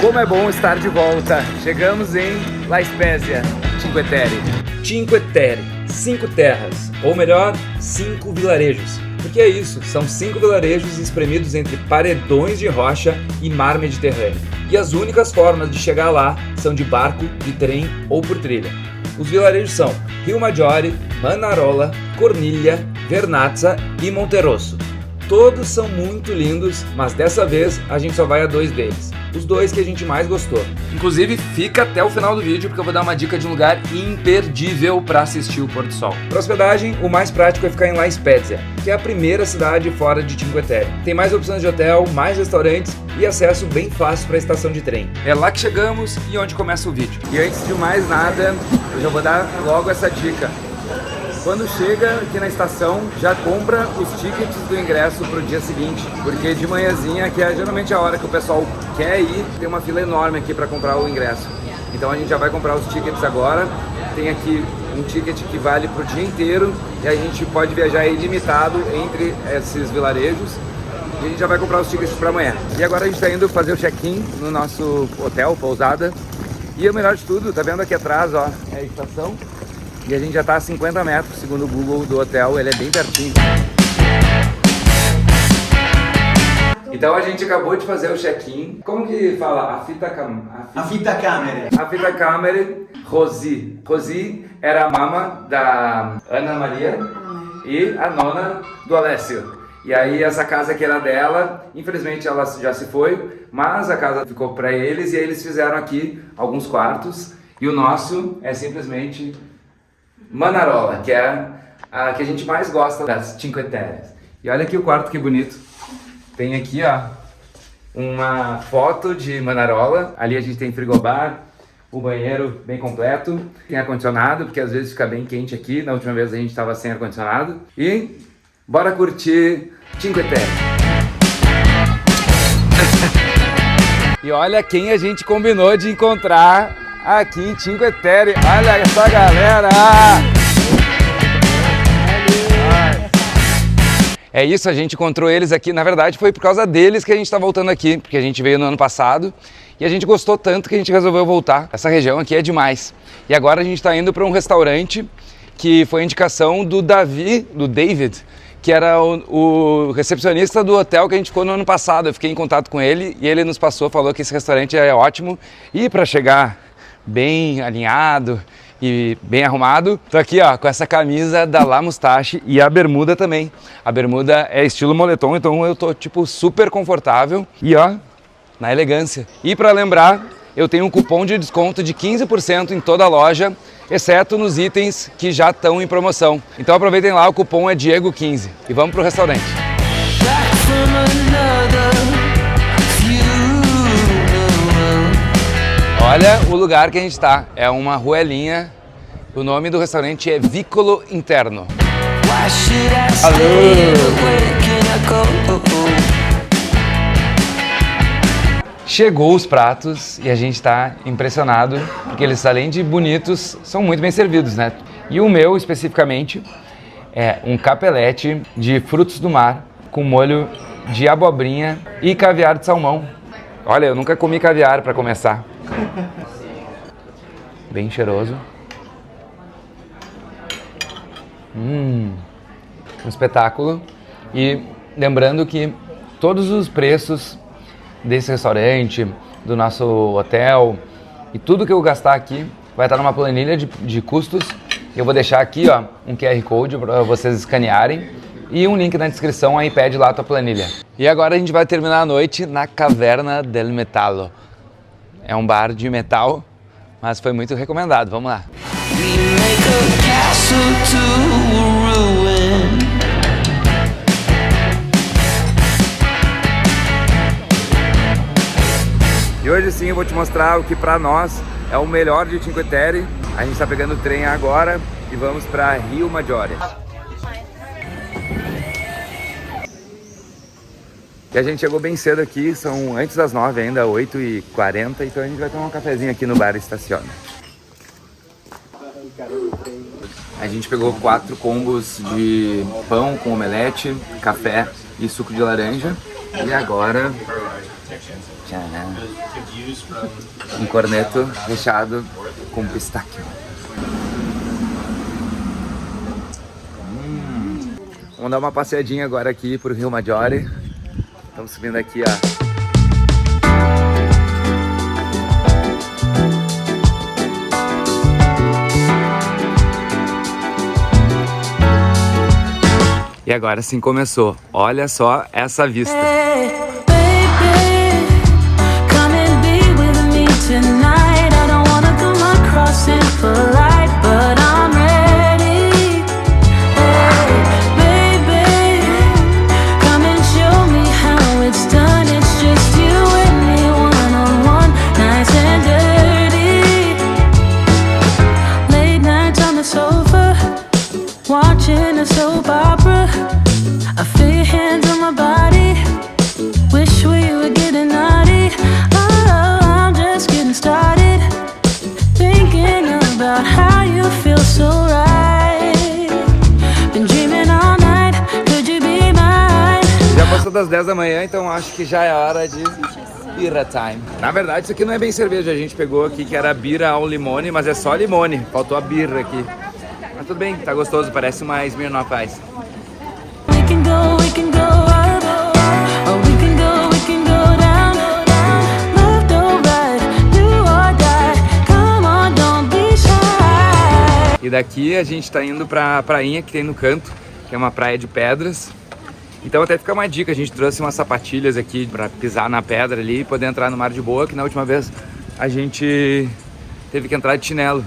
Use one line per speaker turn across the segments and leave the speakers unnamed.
Como é bom estar de volta. Chegamos em La Spezia, Cinque Terre.
Cinque Terre, 5 terras, ou melhor, 5 vilarejos. Porque é isso, são 5 vilarejos espremidos entre paredões de rocha e mar Mediterrâneo. E as únicas formas de chegar lá são de barco, de trem ou por trilha. Os vilarejos são Rio Maggiore, Manarola, Corniglia, Vernazza e Monterosso. Todos são muito lindos, mas dessa vez a gente só vai a 2 deles. Os 2 que a gente mais gostou. Inclusive, fica até o final do vídeo porque eu vou dar uma dica de um lugar imperdível para assistir o pôr do sol. Para hospedagem, o mais prático é ficar em La Spezia, que é a primeira cidade fora de Cinque Terre. Tem mais opções de hotel, mais restaurantes e acesso bem fácil para a estação de trem. É lá que chegamos e onde começa o vídeo.
E antes de mais nada, eu já vou dar logo essa dica. Quando chega aqui na estação, já compra os tickets do ingresso para o dia seguinte, porque de manhãzinha, que é geralmente a hora que o pessoal quer ir, tem uma fila enorme aqui para comprar o ingresso. Então a gente já vai comprar os tickets agora. Tem aqui um ticket que vale para o dia inteiro e a gente pode viajar ilimitado entre esses vilarejos. E a gente já vai comprar os tickets para amanhã. E agora a gente está indo fazer o check-in no nosso hotel, pousada. E o melhor de tudo, tá vendo aqui atrás, ó, é a estação. E a gente já está a 50 metros, segundo o Google, do hotel, ele é bem pertinho. Então a gente acabou de fazer o check-in. Como que fala? A fita câmera. A fita câmera, Rosi. Rosi era a mama da Ana Maria e a nona do Alessio. E aí essa casa que era dela, infelizmente ela já se foi, mas a casa ficou para eles e aí eles fizeram aqui alguns quartos. E o nosso é simplesmente Manarola, que é a que a gente mais gosta das Cinque Terres. E olha aqui o quarto, que bonito. Tem aqui, ó, uma foto de Manarola. Ali a gente tem frigobar, o banheiro bem completo. Tem ar-condicionado, porque às vezes fica bem quente aqui. Na última vez a gente estava sem ar-condicionado. E bora curtir Cinque Terre. E olha quem a gente combinou de encontrar aqui em Cinque Terre. Olha essa galera! É isso, a gente encontrou eles aqui. Na verdade foi por causa deles que a gente está voltando aqui, porque a gente veio no ano passado e a gente gostou tanto que a gente resolveu voltar. Essa região aqui é demais. E agora a gente está indo para um restaurante que foi indicação do David, que era o recepcionista do hotel que a gente ficou no ano passado. Eu fiquei em contato com ele e ele nos passou, falou que esse restaurante é ótimo. E para chegar bem alinhado e bem arrumado, tô aqui ó com essa camisa da La Moustache e a bermuda também. A bermuda é estilo moletom, então eu tô tipo super confortável e ó, na elegância. E para lembrar, eu tenho um cupom de desconto de 15% em toda a loja, exceto nos itens que já estão em promoção. Então aproveitem lá, o cupom é Diego15 e vamos pro restaurante. Olha o lugar que a gente está, é uma ruelinha, o nome do restaurante é Vicolo Interno. Chegou os pratos e a gente está impressionado, porque eles, além de bonitos, são muito bem servidos, né? E o meu, especificamente, é um capelete de frutos do mar, com molho de abobrinha e caviar de salmão. Olha, eu nunca comi caviar para começar. Bem cheiroso. Um espetáculo. E lembrando que todos os preços desse restaurante, do nosso hotel e tudo que eu gastar aqui vai estar numa planilha de custos. Eu vou deixar aqui ó, um QR Code para vocês escanearem e um link na descrição, aí pede lá a tua planilha. E agora a gente vai terminar a noite na Caverna del Metallo. É um bar de metal, mas foi muito recomendado. Vamos lá. E hoje sim eu vou te mostrar o que pra nós é o melhor de Cinque Terre. A gente tá pegando o trem agora e vamos pra Rio Maggiore. E a gente chegou bem cedo aqui, são antes das 9 ainda, 8h40, então a gente vai tomar um cafezinho aqui no bar Estaciona. A gente pegou 4 combos de pão com omelete, café e suco de laranja. E agora Tcharam. Um corneto recheado com pistáquio. Vamos dar uma passeadinha agora aqui pro Rio Maggiore. Estamos subindo aqui, ó. E agora sim começou. Olha só essa vista.
Watching a soap opera, I feel your hands on my body. Wish we were getting naughty. Oh, I'm just getting started. Thinking about how you feel so right. Been dreaming all night. Could you be mine?
Já passou das 10 da manhã, então acho que já é hora de birra time. Na verdade, isso aqui não é bem cerveja. A gente pegou aqui que era birra ao limone, mas é só limone. Faltou a birra aqui. Mas tudo bem, tá gostoso, parece uma Smirnoff Ice.
We can go up, or we can go down. Left or right, do or die. Come on, don't be shy.
E daqui a gente tá indo pra prainha que tem no canto, que é uma praia de pedras. Então até fica uma dica, a gente trouxe umas sapatilhas aqui pra pisar na pedra ali e poder entrar no mar de boa, que na última vez a gente teve que entrar de chinelo,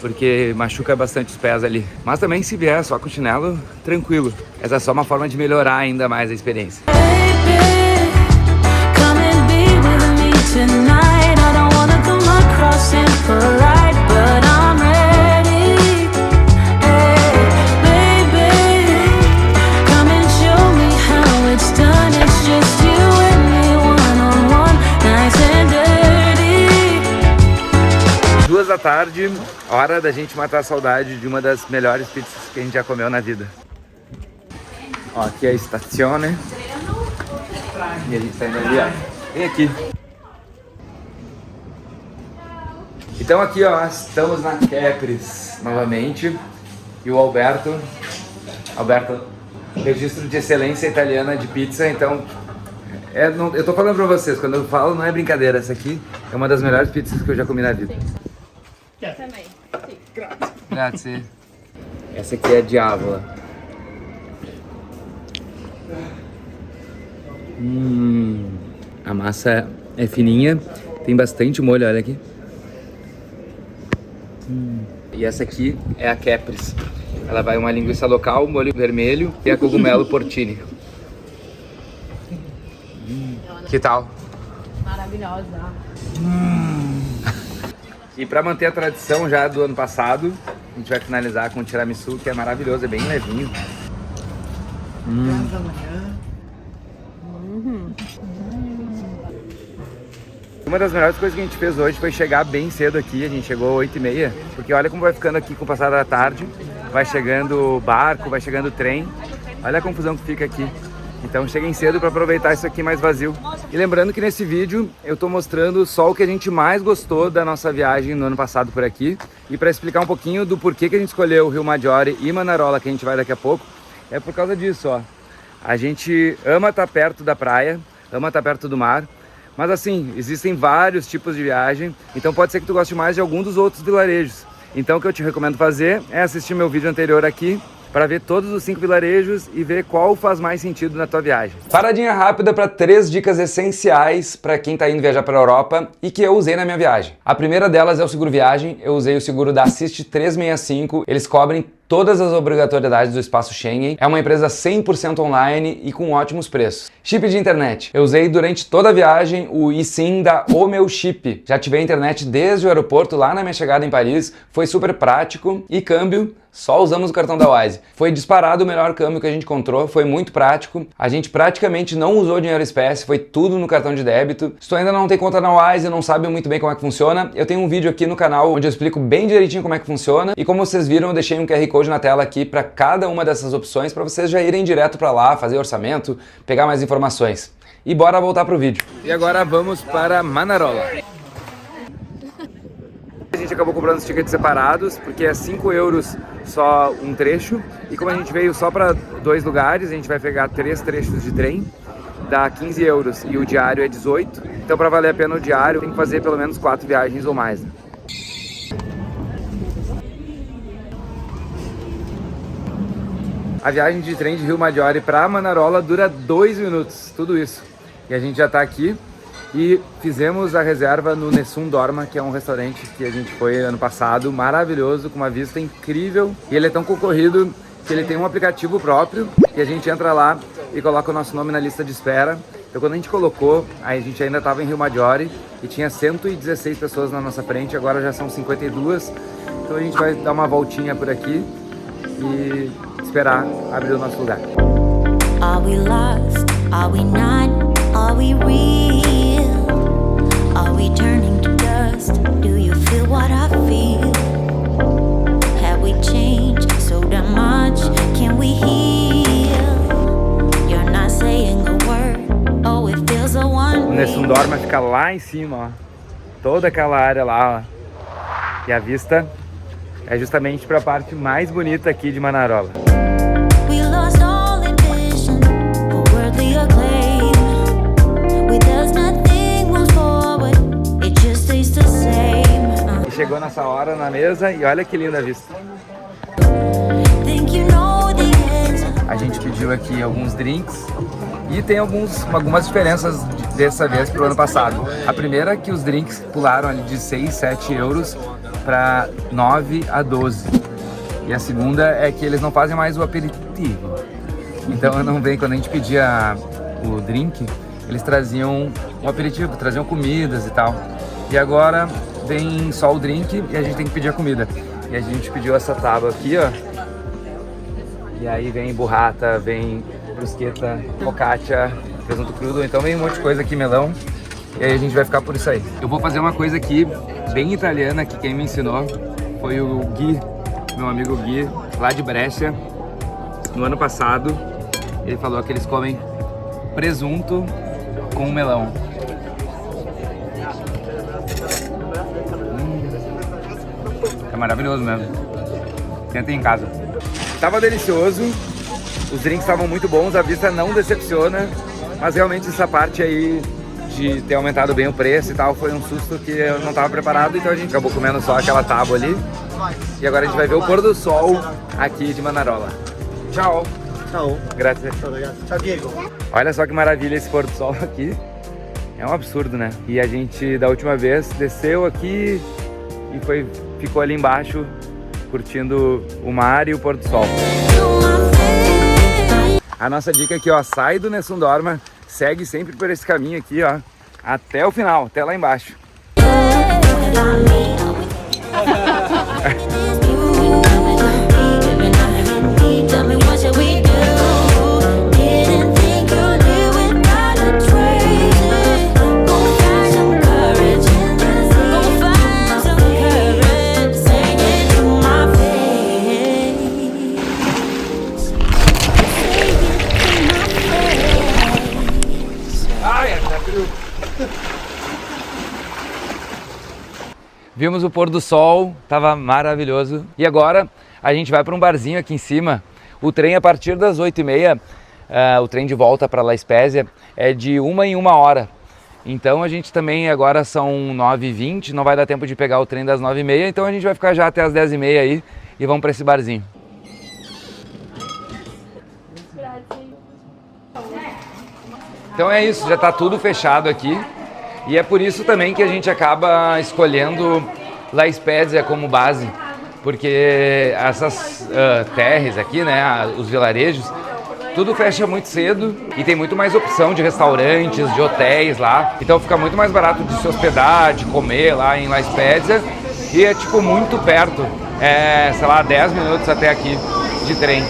porque machuca bastante os pés ali. Mas também se vier só com chinelo, tranquilo. Essa é só uma forma de melhorar ainda mais a experiência.
Baby, come and be with me tonight. I don't wanna come across impolite, but I'm ready. Hey, baby, come and show me how it's done. It's just you and me, one on one, nice and dirty.
2 da tarde, hora da gente matar a saudade de uma das melhores pizzas que a gente já comeu na vida. Ó, aqui é a Stazione. E a gente tá indo ali, ó. Vem aqui. Então aqui, ó, estamos na Kepris novamente. E o Alberto, registro de excelência italiana de pizza, então... eu tô falando pra vocês, quando eu falo não é brincadeira, essa aqui é uma das melhores pizzas que eu já comi na vida.
Também.
Grazie. Essa aqui é a Diavola. A massa é fininha, tem bastante molho, olha aqui. E essa aqui é a Kepris. Ela vai uma linguiça local, molho vermelho e a cogumelo porcini. Que tal?
Maravilhosa.
E para manter a tradição já do ano passado, a gente vai finalizar com o tiramisu, que é maravilhoso, é bem levinho. Uma das melhores coisas que a gente fez hoje foi chegar bem cedo aqui, a gente chegou às 8h30, porque olha como vai ficando aqui com o passar da tarde, vai chegando barco, vai chegando trem, olha a confusão que fica aqui. Então cheguem cedo para aproveitar isso aqui mais vazio. E lembrando que nesse vídeo eu tô mostrando só o que a gente mais gostou da nossa viagem no ano passado por aqui. E para explicar um pouquinho do porquê que a gente escolheu o Rio Maggiore e Manarola, que a gente vai daqui a pouco, é por causa disso, ó. A gente ama estar perto da praia, ama estar perto do mar, mas assim, existem vários tipos de viagem, então pode ser que tu goste mais de algum dos outros vilarejos. Então o que eu te recomendo fazer é assistir meu vídeo anterior aqui, para ver todos os 5 vilarejos e ver qual faz mais sentido na tua viagem. Paradinha rápida para 3 dicas essenciais para quem está indo viajar para a Europa e que eu usei na minha viagem. A primeira delas é o seguro viagem. Eu usei o seguro da Assist 365. Eles cobrem todas as obrigatoriedades do espaço Schengen. É uma empresa 100% online e com ótimos preços. Chip de internet. Eu usei durante toda a viagem o eSIM da O Meu Chip. Já tive a internet desde o aeroporto lá na minha chegada em Paris. Foi super prático. E câmbio, só usamos o cartão da Wise. Foi disparado o melhor câmbio que a gente encontrou. Foi muito prático. A gente praticamente não usou dinheiro espécie. Foi tudo no cartão de débito. Se tu ainda não tem conta na Wise e não sabe muito bem como é que funciona, eu tenho um vídeo aqui no canal onde eu explico bem direitinho como é que funciona. E como vocês viram, eu deixei um QR Code na tela aqui para cada uma dessas opções para vocês já irem direto para lá, fazer orçamento, pegar mais informações. e bora voltar pro vídeo. E agora vamos para Manarola. A gente acabou comprando os tickets separados, porque é 5 euros só um trecho, e como a gente veio só para 2 lugares, a gente vai pegar 3 trechos de trem, dá 15 euros e o diário é 18, então para valer a pena o diário tem que fazer pelo menos 4 viagens ou mais, né? A viagem de trem de Rio Maggiore para Manarola dura 2 minutos, tudo isso. E a gente já está aqui e fizemos a reserva no Nessun Dorma, que é um restaurante que a gente foi ano passado, maravilhoso, com uma vista incrível. E ele é tão concorrido que ele tem um aplicativo próprio e a gente entra lá e coloca o nosso nome na lista de espera. Então quando a gente colocou, aí a gente ainda estava em Rio Maggiore e tinha 116 pessoas na nossa frente, agora já são 52. Então a gente vai dar uma voltinha por aqui e esperar abrir o nosso lugar.
Are we lost? Are we not? Are we real? Are we turning to dust? Do you feel what I feel? Have we changed so damn much? Can we heal? You're not saying a word. Oh, it feels so one.
O Nessun Dorma fica lá em cima, ó. Toda aquela área lá, ó. E a vista é justamente para a parte mais bonita aqui de Manarola.
We lost all ambition for worldly acclaim. With us nothing moves forward, it just stays the same.
E chegou nessa hora na mesa e olha que linda a vista.
Think you know the answer.
A gente pediu aqui alguns drinks e tem algumas diferenças dessa vez pro ano passado. A primeira é que os drinks pularam ali de 6, 7 euros para 9 a 12. E a segunda é que eles não fazem mais o aperitivo. Então não vem, quando a gente pedia o drink, eles traziam um aperitivo, traziam comidas e tal. E agora vem só o drink e a gente tem que pedir a comida. E a gente pediu essa tábua aqui, ó. E aí vem burrata, vem brusqueta, focaccia, presunto crudo, então vem um monte de coisa aqui, melão. E aí a gente vai ficar por isso aí. Eu vou fazer uma coisa aqui bem italiana, que quem me ensinou foi o Gui, meu amigo Gui, lá de Brescia. No ano passado, ele falou que eles comem presunto com melão. É maravilhoso mesmo. Tentem em casa. Tava delicioso, os drinks estavam muito bons, a vista não decepciona, mas realmente essa parte aí de ter aumentado bem o preço e tal foi um susto que eu não estava preparado, então a gente acabou comendo só aquela tábua ali. E agora a gente vai ver o pôr do sol aqui de Manarola. Tchau!
Ciao.
Grazie.
Ciao Diego.
Olha só que maravilha esse pôr do sol aqui. É um absurdo, né? E a gente, da última vez, desceu aqui e ficou ali embaixo curtindo o mar e o pôr do sol. A nossa dica aqui, ó, sai do Nessun Dorma, segue sempre por esse caminho aqui, ó, até o final, até lá embaixo. Vimos o pôr do sol, tava maravilhoso. E agora a gente vai para um barzinho aqui em cima. O trem a partir das 8h30, o trem de volta para La Spezia é de 1 em 1 hora. Então a gente também, agora são 9h20, não vai dar tempo de pegar o trem das 9h30, então a gente vai ficar já até as 10h30 aí e vamos para esse barzinho. Então é isso, já está tudo fechado aqui. E é por isso também que a gente acaba escolhendo La Spezia como base, porque essas terras aqui, né, os vilarejos, tudo fecha muito cedo e tem muito mais opção de restaurantes, de hotéis lá. Então fica muito mais barato de se hospedar, de comer lá em La Spezia e é tipo muito perto, sei lá, 10 minutos até aqui de trem.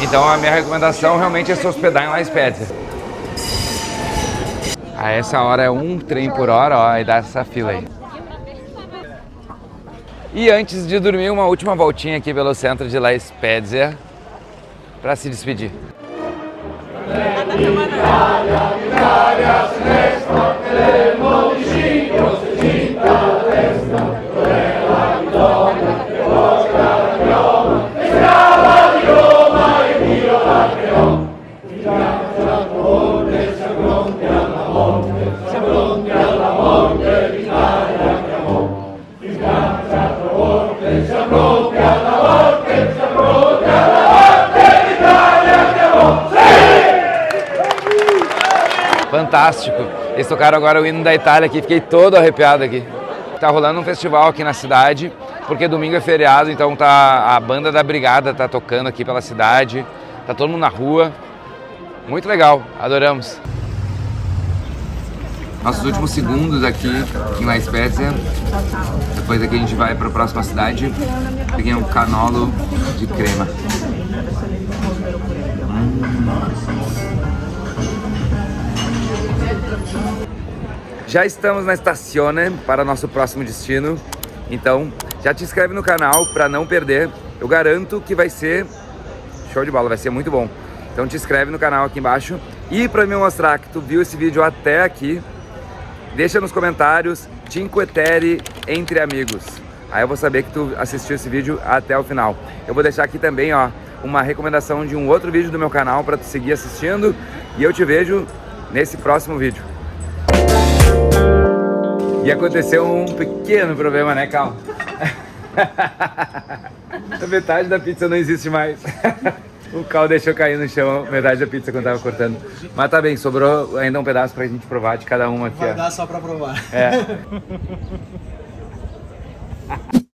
Então a minha recomendação realmente é se hospedar em La Spezia. A essa hora é um trem por hora, ó, e dá essa fila aí. E antes de dormir, uma última voltinha aqui pelo centro de La Spezia para se despedir. Fantástico. Eles tocaram agora o hino da Itália aqui, fiquei todo arrepiado aqui. Tá rolando um festival aqui na cidade, porque domingo é feriado, então tá a banda da Brigada tá tocando aqui pela cidade, tá todo mundo na rua. Muito legal, adoramos. Nossos últimos segundos aqui em La Spezia. Depois aqui a gente vai para a próxima cidade. Peguei um canolo de crema. Já estamos na Stazione para nosso próximo destino. Então, já te inscreve no canal para não perder. Eu garanto que vai ser show de bola, vai ser muito bom. Então te inscreve no canal aqui embaixo. E para me mostrar que tu viu esse vídeo até aqui, deixa nos comentários Cinque Terre entre amigos. Aí eu vou saber que tu assistiu esse vídeo até o final. Eu vou deixar aqui também, ó, uma recomendação de um outro vídeo do meu canal para tu seguir assistindo. E eu te vejo nesse próximo vídeo. E aconteceu um pequeno problema, né, Cal? A metade da pizza não existe mais. O Cal deixou cair no chão metade da pizza quando tava cortando. Mas tá bem, sobrou ainda um pedaço pra gente provar de cada uma aqui, ó.
Vai dar só pra provar.
É.